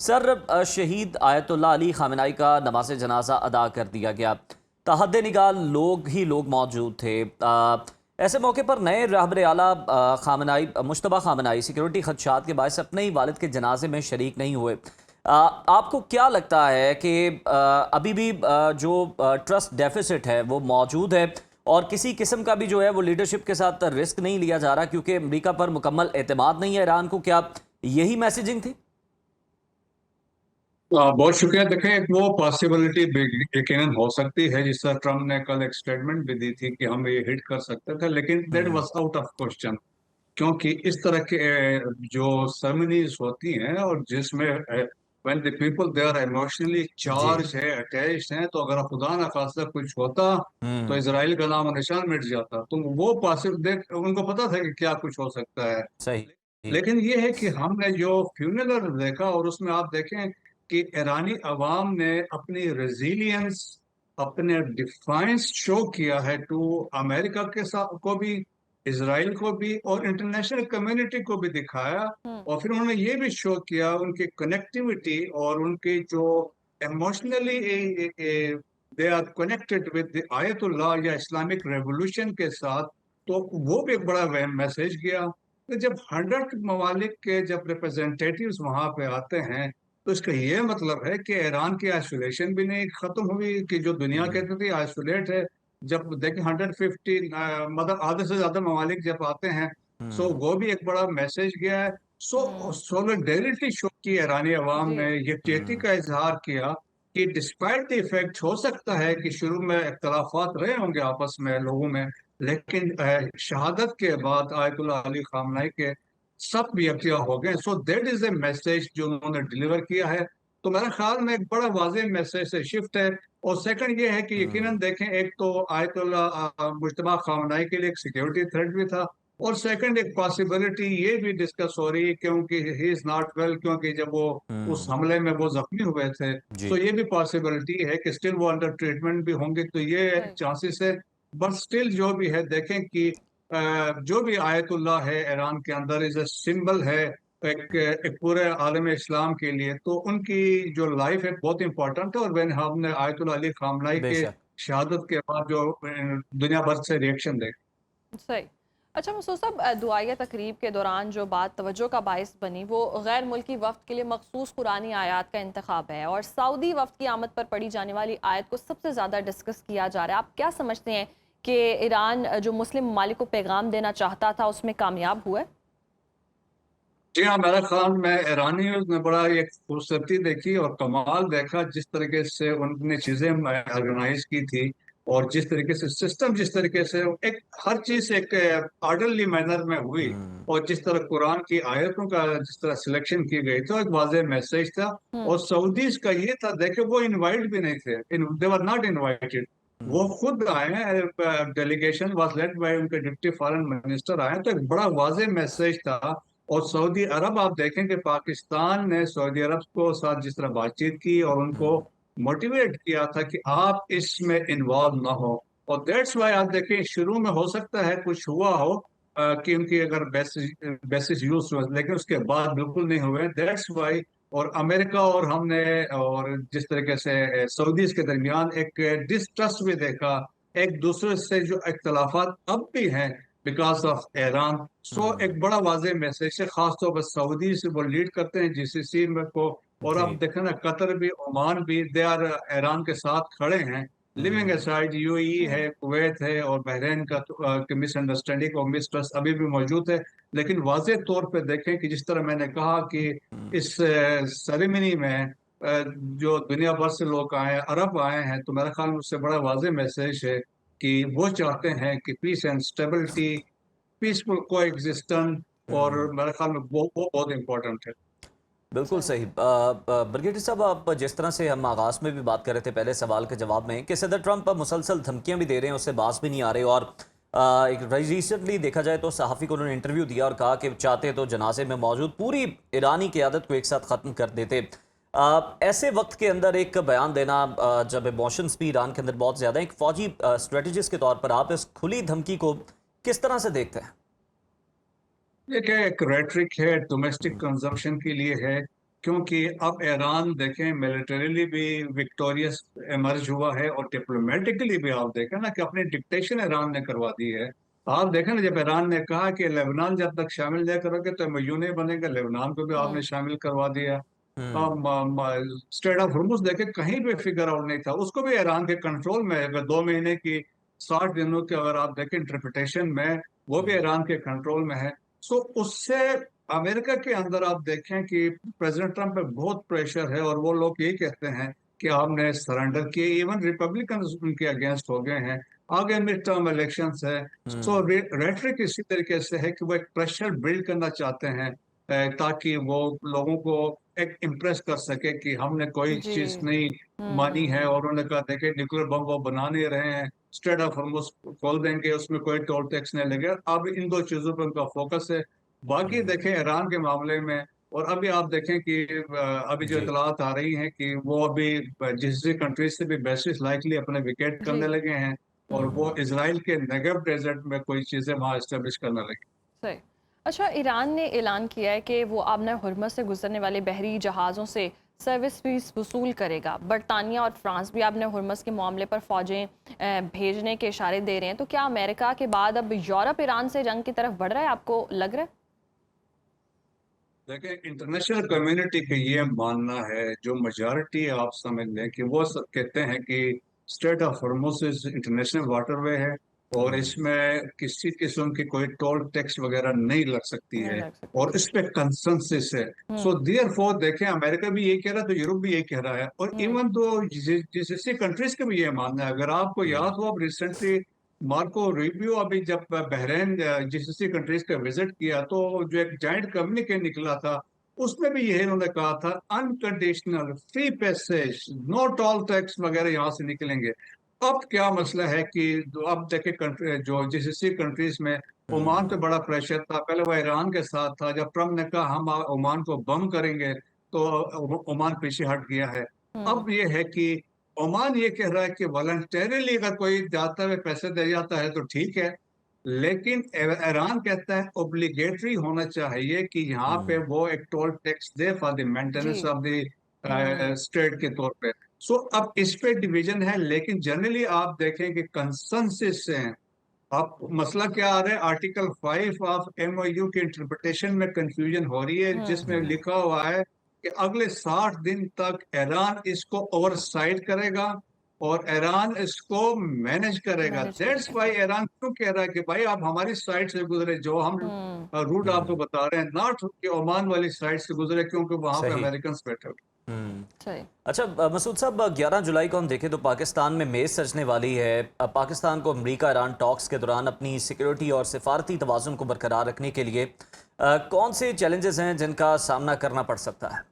Sir, शहीद Ayatollah Ali Khamenei का नमाज जनाजा अदा कर दिया गया। तहद निगाह लोग मौजूद थे। ऐसे मौके पर नए रहबर आला खामेनेई मुश्तबा खामेनेई सिक्योरिटी खदशात के बायस अपने ही वालिद के जनाजे में शरीक नहीं हुए। आपको क्या लगता है कि अभी भी जो ट्रस्ट डेफिसिट है वो मौजूद है और किसी किस्म का भी जो है वो लीडरशिप के साथ रिस्क नहीं लिया जा रहा क्योंकि अमरीका पर मुकम्मल एतमाद नहीं है ईरान को? क्या यही मैसेजिंग थी? बहुत शुक्रिया। देखें, एक वो पॉसिबिलिटी यकीनन हो सकती है, जिस तरह ट्रम्प ने कल एक स्टेटमेंट भी दी थी कि हम ये हिट कर सकते थे, लेकिन that hmm. Was out of question. क्योंकि इस तरह के जो सेरेमनीज होती हैं और जिसमें when the people they are emotionally जी। चार्ज है, अटैच्ड हैं, तो अगर खुदा न खास्ता कुछ होता तो हम्म। इसराइल का नाम और निशान मिट जाता। तो वो पॉसिबल देख उनको पता था कि क्या कुछ हो सकता है। सही। लेकिन ये है कि हमने जो फ्यूनरल देखा और उसमें आप देखें कि ईरानी अवाम ने अपनी रेजिलियंस, अपने डिफाइंस शो किया है टू अमेरिका के साथ को भी, इसराइल को भी और इंटरनेशनल कम्युनिटी को भी दिखाया। हम्म। और फिर उन्होंने ये भी शो किया उनकी कनेक्टिविटी और उनकी जो emotionally they are connected with Ayatollah या इस्लामिक रेवोल्यूशन के साथ। तो वो भी एक बड़ा मैसेज गया। तो जब 100 ममालिक के जब रिप्रेजेंटेटिव्स वहां पे आते हैं, तो इसका ये मतलब है कि ईरान की आइसोलेशन भी नहीं खत्म हुई, कि जो दुनिया हम्म। कहती थी आइसोलेट है। जब देखें 150 मतलब आधे से ज्यादा ममालिक जब आते हैं, सो हम्म। वो भी एक बड़ा मैसेज गया है। सो हम्म। सोलिडेरिटी शो की ईरानी अवाम जी। ने, यकजहती हम्म। का इजहार किया कि डिस्पाइट द इफेक्ट, हो सकता है कि शुरू में इख्तलाफात रहे होंगे आपस में लोगों में, लेकिन शहादत के बाद आयतुल्लाह अली खामनाई के सब यकजा हो गए। So that is a message जो उन्होंने डिलीवर किया है। तो मेरे ख्याल में एक बड़ा वाज़ेह मैसेज से शिफ्ट है। और सेकंड ये है कि यकीनन हम्म। देखें, एक तो आयतुल्लाह मुज्तबा खामनाई के लिए एक सिक्योरिटी थ्रेट भी था, और सेकंड एक पॉसिबिलिटी ये भी डिस्कस हो रही है क्योंकि ही इज नॉट वेल, क्योंकि जब वो उस हम्म। हमले में वो जख्मी हुए थे। जी। तो ये भी पॉसिबिलिटी है कि स्टिल वो अंडर ट्रीटमेंट भी होंगे, तो ये सही। चांसेस है। बट स्टिल जो भी है, देखें कि जो भी आयतुल्लाह है ईरान के अंदर इज ए सिंबल है एक पूरे आलम इस्लाम के लिए। तो उनकी जो लाइफ है बहुत इंपॉर्टेंट है। और वैन हमने आयतुल्लाह अली खामनाई के बेशक। शहादत के बाद जो दुनिया भर से रिएक्शन देखे। सही। अच्छा मसूद साहब, दुआया तकरीब के दौरान जो बात तवज्जो का बायस बनी वो गैर मुल्की वफ्द के लिए मखसूस कुरानी आयत का इंतखाब है और सऊदी वफ्द की आमद पर पढ़ी जाने वाली आयत को सबसे ज़्यादा डिस्कस किया जा रहा है। आप क्या समझते हैं कि ईरान जो मुस्लिम ममालिक को पैगाम देना चाहता था उसमें कामयाब हुआ है? जी हाँ, मेरे ख्याल में ईरानियों ने बड़ा एक खूबसूरती देखी और कमाल देखा, जिस तरीके से उनने चीजें ऑर्गेनाइज की थी और जिस तरीके से सिस्टम, जिस तरीके से एक हर चीज एक ऑर्डरली मैनर में हुई। हम्म। और जिस तरह कुरान की आयतों का जिस तरह सिलेक्शन की गई तो एक वाज़ेह मैसेज था। हम्म। और सऊदीज का ये था, देखे वो इनवाइट भी नहीं थे, दे वर नॉट इनवाइटेड। वो हम्म। खुद आए हैं, डेलीगेशन वाज लेड बाय उनके डिप्टी फॉरेन मिनिस्टर आए हैं, तो एक बड़ा वाज़ेह मैसेज था। और सऊदी अरब, आप देखें कि पाकिस्तान ने सऊदी अरब को साथ जिस तरह बातचीत की और उनको हम्म। मोटिवेट किया था कि आप इसमें इन्वॉल्व ना हो। और दैट्स वाई आप देखें, शुरू में हो सकता है कुछ हुआ हो कि उनकी अगर बेसिस यूज हुआ, लेकिन उसके बाद बिल्कुल नहीं हुए। That's why. और अमेरिका और हमने और जिस तरीके से सऊदीज के दरमियान एक डिस्ट्रस्ट भी देखा, एक दूसरे से जो इख्तलाफात अब भी हैं बिकॉज ऑफ ईरान। सो हम्म। एक बड़ा वाज़ेह मैसेज है, खासतौर पर सऊदी से वो लीड करते हैं जीसीसी में को। और जी। अब देखें ना, कतर भी, ओमान भी, दे आर ईरान के साथ खड़े हैं। लिविंग हम्म। असाइड यूएई हम्म। है, कुवैत है और बहरीन का मिसअंडरस्टैंडिंग और मिसट्रस्ट अभी भी मौजूद है। लेकिन वाज़ेह तौर पे देखें कि जिस तरह मैंने कहा कि हम्म। इस सेरेमनी में जो दुनिया भर से लोग आए हैं, अरब आए हैं, तो मेरे ख्याल में उससे बड़ा वाज़ेह मैसेज है कि वो चाहते हैं कि पीस एंड स्टेबिलिटी, पीसफुल को एग्जिस्टेंस। और हम्म। मेरे ख्याल में वो बहुत इंपॉर्टेंट है। बिल्कुल सही। सही। ब्रिगेडियर साहब, आप जिस तरह से हम आगाज़ में भी बात कर रहे थे पहले सवाल के जवाब में कि सदर ट्रंप मुसलसल धमकियां भी दे रहे हैं, उससे बाज भी नहीं आ रहे। और एक रिसेंटली देखा जाए तो सहाफ़ी को उन्होंने इंटरव्यू दिया और कहा कि चाहते तो जनाजे में मौजूद पूरी ईरानी क़यादत को एक साथ ख़त्म कर देते। ऐसे वक्त के अंदर एक बयान देना, जब इमोशंस भी ईरान के अंदर बहुत ज़्यादा है, एक फ़ौजी स्ट्रेटजिस्ट के तौर पर आप इस खुली धमकी को किस तरह से देखते हैं? ये क्या एक रेटरिक है, डोमेस्टिक हम्म। कंजम्पशन के लिए है। क्योंकि अब ईरान देखें मिलिटरीली भी विक्टोरियस इमर्ज हुआ है और डिप्लोमेटिकली भी आप देखें ना कि अपनी डिक्टेशन ईरान ने करवा दी है। आप देखें ना, जब ईरान ने कहा कि लेबनान जब तक शामिल नहीं करोगे तो एमओयू नहीं बनेगा, लेबनान को भी आपने हम्म शामिल करवा दिया। हम्म स्टेट ऑफ हुर्मुज देखे कहीं भी फिगर आउट नहीं था, उसको भी ईरान के कंट्रोल में है। अगर 2 महीने की 60 दिनों की अगर आप देखें इंटरप्रिटेशन में, वो भी हम्म ईरान के कंट्रोल में है। सो उससे अमेरिका के अंदर आप देखें कि प्रेसिडेंट ट्रंप पे बहुत प्रेशर है और वो लोग यही कहते हैं कि आपने सरेंडर किए। इवन रिपब्लिकन उनके अगेंस्ट हो गए हैं। आगे मिड टर्म इलेक्शंस है। सो हम्म रेटरिक इसी तरीके से है कि वो एक प्रेशर बिल्ड करना चाहते हैं, ताकि वो लोगों को एक इम्प्रेस कर सके कि हमने कोई जी चीज नहीं मानी है। हम्म और उन्होंने कहा देखे न्यूक्लियर बम वो बना नहीं रहे हैं, स्ट्रेट ऑफ हॉर्मुज खोल देंगे, उसमें कोई टोल टैक्स नहीं लगेगा। अब इन दो चीजों पर उनका फोकस है। बाकी हम्म, देखें ईरान के मामले में, और अभी आप देखें कि अभी जो जी इतलात आ रही हैं कि वो अभी जिस कंट्रीज से भी बेसिस लाइकली अपने विकेट जी करने लगे हैं, और वो हम्म इसराइल के नेगेव डेजर्ट में कोई चीजें वहां एस्टेब्लिश करने लगे। सही। अच्छा, ईरान ने ऐलान किया है कि वो आबना हुर्मुज़ से गुजरने वाले बहरी जहाज़ों से सर्विस फीस वसूल करेगा। बरतानिया और फ्रांस भी आबना हुर्मुज़ के मामले पर फ़ौजें भेजने के इशारे दे रहे हैं। तो क्या अमेरिका के बाद अब यूरोप ईरान से जंग की तरफ बढ़ रहा है, आपको लग रहा है? देखिए इंटरनेशनल कम्युनिटी का ये मानना है, जो मेजॉरिटी आप समझ लें कि वो सब कहते हैं कि straight of Hormuz international waterway है और हम्म इसमें किसी किस्म की कोई टोल टैक्स वगैरह नहीं लग सकती नहीं है, लग सकती, और जी। इस पे कंसेंसस है। सो हम्म देयर फोर देखें अमेरिका भी यही कह रहा है तो यूरोप भी यही कह रहा है, और हम्म इवन दो जिस कंट्रीज का भी ये मानना है। अगर आपको हम्म याद हो, अब रिसेंटली मार्को रूबियो अभी जब बहरीन जीसीसी कंट्रीज का विजिट किया, तो जो एक जॉइंट कम्युनिके निकला था, उसमें भी यही उन्होंने कहा था, unconditional free passage, no toll tax वगैरह यहाँ से निकलेंगे। अब क्या मसला है कि अब देखे कंट्री जो जीसीसी कंट्रीज में ओमान पे हम्म बड़ा प्रेशर था। पहले वो ईरान के साथ था, जब ट्रम्प ने कहा हम ओमान को बम करेंगे तो ओमान पीछे हट गया है। हम्म अब ये है कि ओमान ये कह रहा है कि वॉलंटरीली अगर कोई जाता है पैसे दे जाता है तो ठीक है, लेकिन ईरान कहता है ओब्लिगेटरी होना चाहिए कि यहाँ पे हम्म वो एक टोल टैक्स दे फॉर द जी maintenance of hmm the state के तौर पे। सो अब इस पे डिवीजन है, लेकिन जनरली आप देखें कि कंसेंसस से हैं। अब मसला क्या आ रहा है, आर्टिकल 5 ऑफ एमओयू की इंटरप्रिटेशन में कंफ्यूजन हो रही है, जिसमें हम्म लिखा हुआ है कि अगले 60 दिन तक ईरान इसको ओवरसाइट करेगा और ईरान इसको मैनेज करेगा। मैनेज दैट्स करेगा, वाई सही। ईरान क्यों कह रहा है कि भाई आप हमारी साइड से गुजरे, जो हम रूट आपको हम्म बता रहे हैं, नॉट कि ओमान वाली साइड से गुजरे, क्योंकि वहां पे सही अमेरिकन बैठे हुए। हम्म सही। अच्छा मसूद साहब 11 जुलाई को हम देखें तो पाकिस्तान में मेज़ सजने वाली है। पाकिस्तान को अमरीका ईरान टॉक्स के दौरान अपनी सिक्योरिटी और सिफारती तवाज़ुन को बरकरार रखने के लिए कौन से चैलेंजेस हैं जिनका सामना करना पड़ सकता है?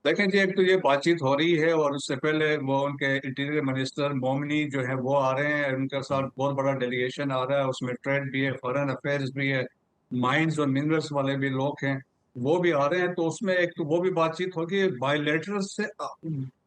देखें जी, एक तो ये बातचीत हो रही है, और उससे पहले वो उनके इंटीरियर मिनिस्टर मोमिनी जो है वो आ रहे हैं, उनके साथ बहुत बड़ा डेलीगेशन आ रहा है। उसमें ट्रेड भी है, फॉरेन अफेयर्स भी है, माइंस और मिनरल्स वाले भी लोग हैं, वो भी आ रहे हैं। तो उसमें एक तो वो भी बातचीत होगी, बायलैटरल से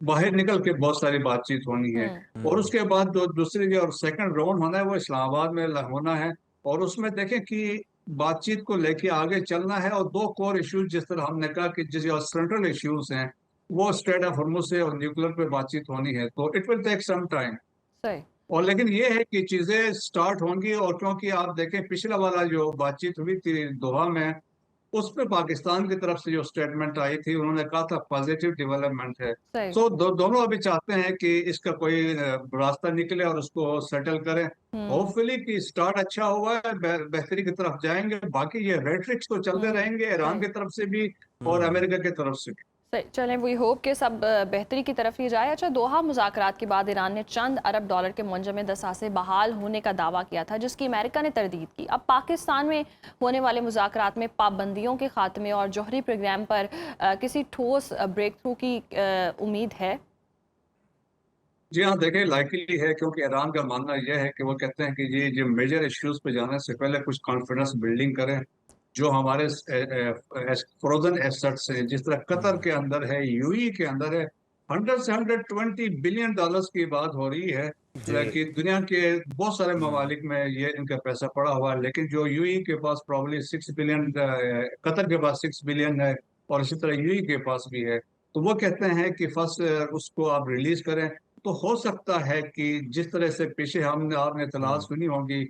बाहर निकल के बहुत सारी बातचीत होनी है। और हम्म उसके बाद जो दूसरी और सेकंड राउंड होना है वो इस्लामाबाद में होना है। और उसमें देखें कि बातचीत को लेके आगे चलना है, और दो कोर इश्यूज जिस तरह हमने कहा कि जो सेंट्रल इश्यूज हैं वो स्ट्रेट ऑफ हॉर्मुज से और न्यूक्लियर पे बातचीत होनी है, तो it will take some time. सही। और लेकिन ये है कि चीजें स्टार्ट होंगी, और क्योंकि आप देखें पिछला वाला जो बातचीत हुई थी दोहा में, उसमें पाकिस्तान की तरफ से जो स्टेटमेंट आई थी, उन्होंने कहा था पॉजिटिव डेवलपमेंट है। सही। सो दोनों अभी चाहते हैं कि इसका कोई रास्ता निकले और उसको सेटल करें। हम्म होपफुली कि स्टार्ट अच्छा हुआ है, बेहतरी की तरफ जाएंगे। बाकी ये रेट्रिक्स तो चलते रहेंगे, ईरान सही। की तरफ से भी और हम्म अमेरिका की तरफ से भी। सही, चलें वी होप कि सब बेहतरी की तरफ ही जाए। अच्छा, दोहा मुज़ाकरात के बाद ईरान ने चंद अरब डॉलर के मुंजमद असासे बहाल होने का दावा किया था, जिसकी अमेरिका ने तरदीद की। अब पाकिस्तान में होने वाले मुज़ाकरात में पाबंदियों के खात्मे और जौहरी प्रोग्राम पर किसी ठोस ब्रेक थ्रू की उम्मीद है? जी हाँ, देखिए लाइकली है, क्योंकि ईरान का मानना यह है कि वो कहते हैं कि ये जो मेजर इश्यूज पे जाने से पहले कुछ कॉन्फिडेंस बिल्डिंग करें। जो हमारे फ्रोजन एसेट्स हैं, जिस तरह कतर हम्म के अंदर है, यूएई के अंदर है, 100 से 120 बिलियन डॉलर्स की बात हो रही है। जी कि दुनिया के बहुत सारे हम्म ममालिक में ये इनका पैसा पड़ा हुआ है, लेकिन जो यूएई के पास प्रॉब्ली 6 बिलियन, कतर के पास 6 बिलियन है, और इसी तरह यूएई के पास भी है। तो वो कहते हैं कि फर्स्ट उसको आप रिलीज करें। तो हो सकता है कि जिस तरह से पीछे हमने आपने इतलात सुनी होगी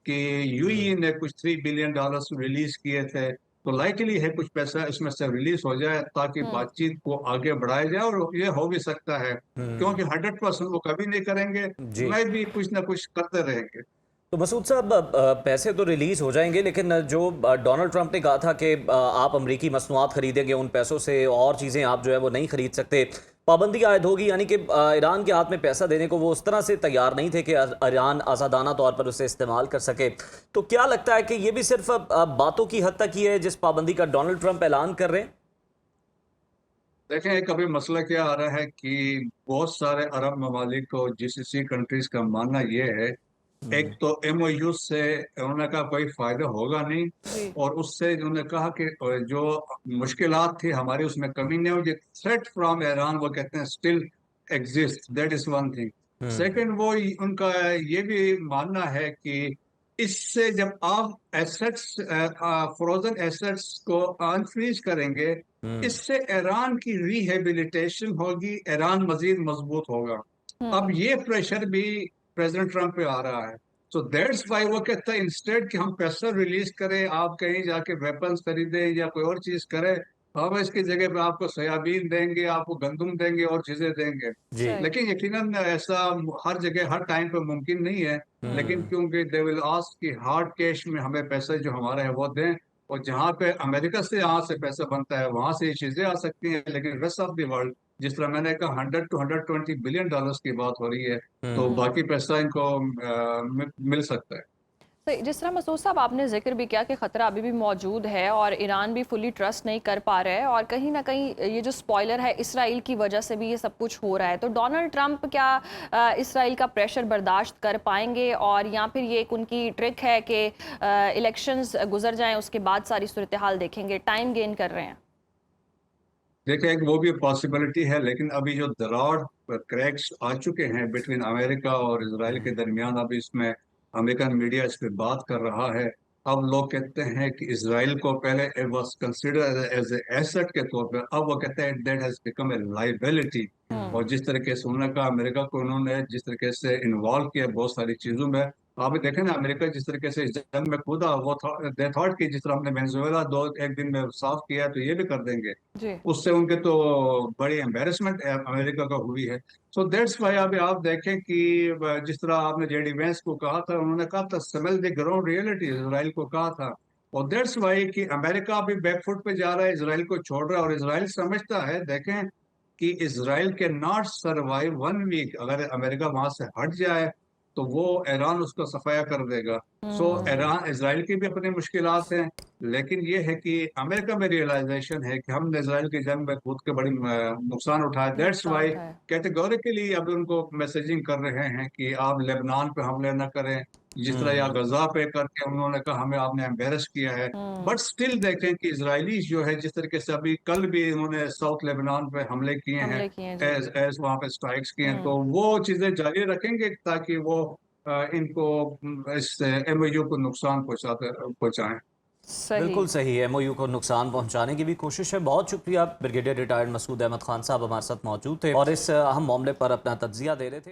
कि यूएई ने कुछ $3 बिलियन रिलीज किए थे, तो लाइकली है कुछ पैसा इसमें से रिलीज हो जाए ताकि हम्म। बातचीत को आगे बढ़ाया जाए। और ये हो भी सकता है, क्योंकि 100% वो कभी नहीं करेंगे, जी। मैं भी कुछ ना कुछ करते रहेंगे। तो मसूद साहब, पैसे तो रिलीज हो जाएंगे, लेकिन जो डोनाल्ड ट्रंप ने कहा था कि आप अमरीकी मसनूआत खरीदेंगे, उन पैसों से और चीज़ें आप जो है वो नहीं खरीद सकते, पाबंदी आयद होगी, यानी कि ईरान के हाथ में पैसा देने को वो उस तरह से तैयार नहीं थे कि ईरान आज़ादाना तौर पर उसे इस्तेमाल कर सके। तो क्या लगता है कि ये भी सिर्फ बातों की हद तक ही है जिस पाबंदी का डोनाल्ड ट्रंप ऐलान कर रहे हैं? देखें, एक अभी मसला क्या आ रहा है कि बहुत सारे अरब ममालिक और जीसीसी कंट्रीज का मानना ये है, एक तो एमओयू से उन्होंने कहा कोई फायदा होगा नहीं, जी। और उससे उन्होंने कहा कि जो मुश्किलात थी हमारी उसमें कमी नहीं होगी। थ्रेट फ्रॉम ईरान वो कहते हैं still exist, that is one thing. Second, वो उनका ये भी मानना है कि इससे जब आप एसेट्स, फ्रोजन एसेट्स को अनफ्रीज करेंगे, इससे ईरान की रिहेबिलिटेशन होगी, ईरान मजीद मजबूत होगा। अब ये प्रेशर भी प्रेसिडेंट ट्रंप पे आ रहा है। सो दैट्स वाई वो कहता है इंस्टेड कि हम पैसा रिलीज करें, आप कहीं जाके वेपन्स खरीदें या कोई और चीज करें, हम इसकी जगह पे आपको सोयाबीन देंगे, आपको गंदुम देंगे और चीजें देंगे। जी। सही। लेकिन यकीनन ऐसा हर जगह हर टाइम पे मुमकिन नहीं है। लेकिन क्योंकि दे विल आस्क कि हार्ड कैश में हमें पैसे जो हमारा है वो दें, और जहाँ पे अमेरिका से यहाँ से पैसा बनता है वहां से ये चीजें आ सकती हैं, लेकिन रेस्ट ऑफ द वर्ल्ड, जिस तरह मैंने कहा, $100 to $120 बिलियन की बात हो रही है, तो बाकी पैसा इनको मिल सकता है। तो जिस तरह मसूद साहब आपने जिक्र भी किया कि ख़तरा अभी भी मौजूद है और ईरान भी फुली ट्रस्ट नहीं कर पा रहा है, और कहीं ना कहीं ये जो स्पॉइलर है इसराइल की वजह से भी ये सब कुछ हो रहा है, तो डोनाल्ड ट्रंप क्या इसराइल का प्रेशर बर्दाश्त कर पाएंगे, और या फिर ये एक उनकी ट्रिक है कि इलेक्शंस गुजर जाएं उसके बाद सारी सूरत हाल देखेंगे, टाइम गेन कर रहे हैं? देखिए, एक वो भी पॉसिबिलिटी है, लेकिन अभी जो दरार क्रैक्स आ चुके हैं बिटवीन अमेरिका और इसराइल के दरमियान, अभी इसमें अमेरिकन मीडिया इस पे बात कर रहा है। अब लोग कहते हैं कि इसराइल को पहले it was considered as a asset के तौर पर, अब वो कहते हैं that has become a liability. और जिस तरीके से उन्होंने कहा, अमेरिका को उन्होंने जिस तरीके से इन्वॉल्व किया बहुत सारी चीजों में, आप भी देखें ना, अमेरिका जिस तरीके से इस जंग में कूदा, वो दे थॉट कि जिस तरह हमने वेनेजुएला दो एक दिन में साफ किया तो ये भी कर देंगे। जी। उससे उनके तो बड़ी एम्बेरसमेंट अमेरिका का हुई है। सो दैट्स वाई अभी आप देखें कि जिस तरह आपने जेडी वेंस को कहा था, उन्होंने कहा था smell the ground reality, Israel को कहा था। और दैट्स वाई कि अमेरिका अभी बैकफुट पे जा रहा है, इसराइल को छोड़ रहा है, और इसराइल समझता है, देखें, कि इसराइल के नॉट सर्वाइव 1 वीक। अगर अमेरिका वहां से हट जाए तो वो ईरान उसका सफाया कर देगा। सो ईरान इसराइल की भी अपनी मुश्किलात हैं, लेकिन ये है कि अमेरिका में रियलाइजेशन है कि हमने इसराइल की जंग में कूद के बड़ी नुकसान उठाया। दैट्स नुकसान वाई उठाया। कैटेगोरिकली अब उनको मैसेजिंग कर रहे हैं कि आप लेबनान पे हमले न करें, जिस तरह या गजा पे करके उन्होंने कहा हमें आपने एम्बेरस किया है। बट स्टिल देखें कि इसराइली जो है, जिस तरीके से अभी कल भी उन्होंने साउथ लेबनान पे हमले किए हैं, हमले किए हैं। जी। एज वहां पे स्ट्राइक्स किए हैं, तो वो चीजें जारी रखेंगे ताकि वो इनको इस एमओयू को नुकसान पहुंचाएं। सही। बिल्कुल सही है, एमओयू को नुकसान पहुंचाने की भी कोशिश है। बहुत शुक्रिया, ब्रिगेडियर रिटायर्ड मसूद अहमद खान साहब हमारे साथ मौजूद थे और इस अहम मामले पर अपना तज्जिया दे रहे थे।